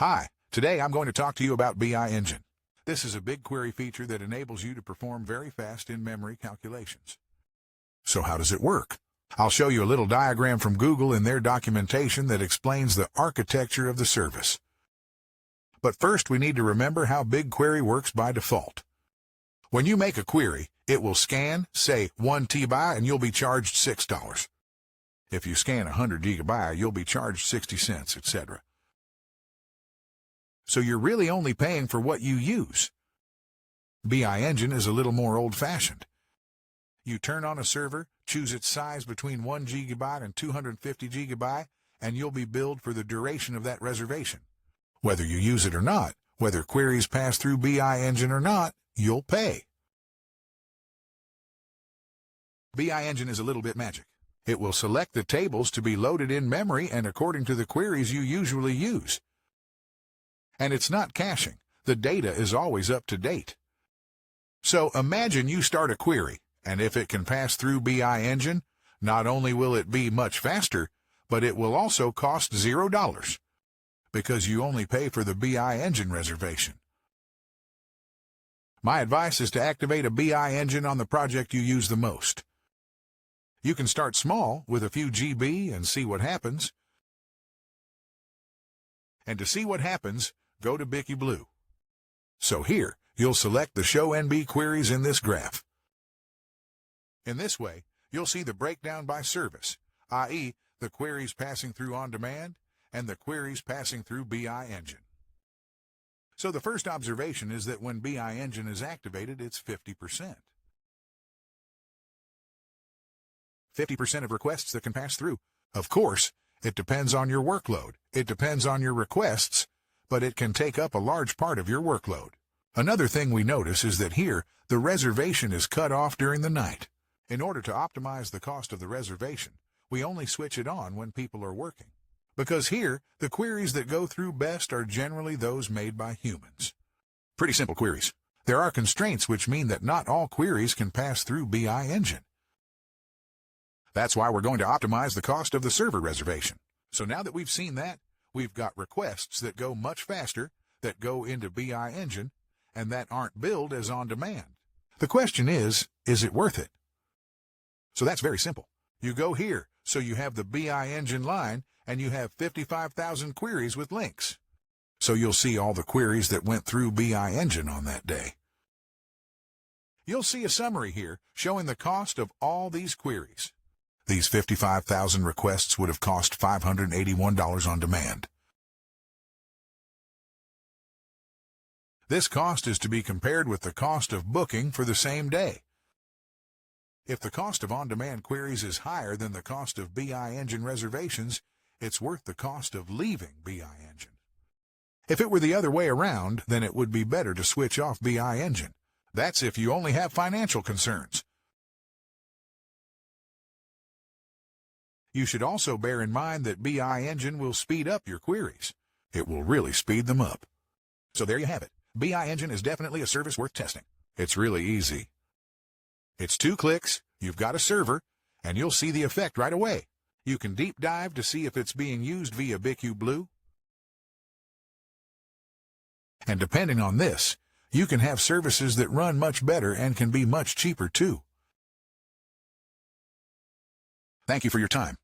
Hi, today I'm going to talk to you about BI Engine. This is a BigQuery feature that enables you to perform very fast in-memory calculations. So how does it work? I'll show you a little diagram from Google in their documentation that explains the architecture of the service. But first we need to remember how BigQuery works by default. When you make a query, it will scan, say, 1 TB and you'll be charged $6. If you scan 100 GB, you'll be charged 60 cents, etc. So you're really only paying for what you use. BI Engine is a little more old-fashioned. You turn on a server, choose its size between 1 GB and 250 GB, and you'll be billed for the duration of that reservation. Whether you use it or not, whether queries pass through BI Engine or not, you'll pay. BI Engine is a little bit magic. It will select the tables to be loaded in memory and according to the queries you usually use. And it's not caching. The data is always up to date. So imagine you start a query, and if it can pass through BI Engine, not only will it be much faster, but it will also cost $0, because you only pay for the BI Engine reservation. My advice is to activate a BI Engine on the project you use the most. You can start small with a few GB and see what happens. And to see what happens, go to BigQuery. So here, you'll select the Show NB queries in this graph. In this way, you'll see the breakdown by service, i.e., the queries passing through On Demand and the queries passing through BI Engine. So the first observation is that when BI Engine is activated, it's 50%. 50% of requests that can pass through. Of course, it depends on your workload. It depends on your requests, but it can take up a large part of your workload. Another thing we notice is that here, the reservation is cut off during the night. In order to optimize the cost of the reservation, we only switch it on when people are working. Because here, the queries that go through best are generally those made by humans. Pretty simple queries. There are constraints which mean that not all queries can pass through BI Engine. That's why we're going to optimize the cost of the server reservation. So now that we've seen that, we've got requests that go much faster, that go into BI Engine, and that aren't billed as on demand. The question is it worth it? So that's very simple. You go here, so you have the BI Engine line, and you have 55,000 queries with links. So you'll see all the queries that went through BI Engine on that day. You'll see a summary here showing the cost of all these queries. These 55,000 requests would have cost $581 on demand. This cost is to be compared with the cost of booking for the same day. If the cost of on-demand queries is higher than the cost of BI Engine reservations, it's worth the cost of leaving BI Engine. If it were the other way around, then it would be better to switch off BI Engine. That's if you only have financial concerns. You should also bear in mind that BI Engine will speed up your queries. It will really speed them up. So there you have it. BI Engine is definitely a service worth testing. It's really easy. It's 2 clicks, you've got a server, and you'll see the effect right away. You can deep dive to see if it's being used via BigQuery. And depending on this, you can have services that run much better and can be much cheaper too. Thank you for your time.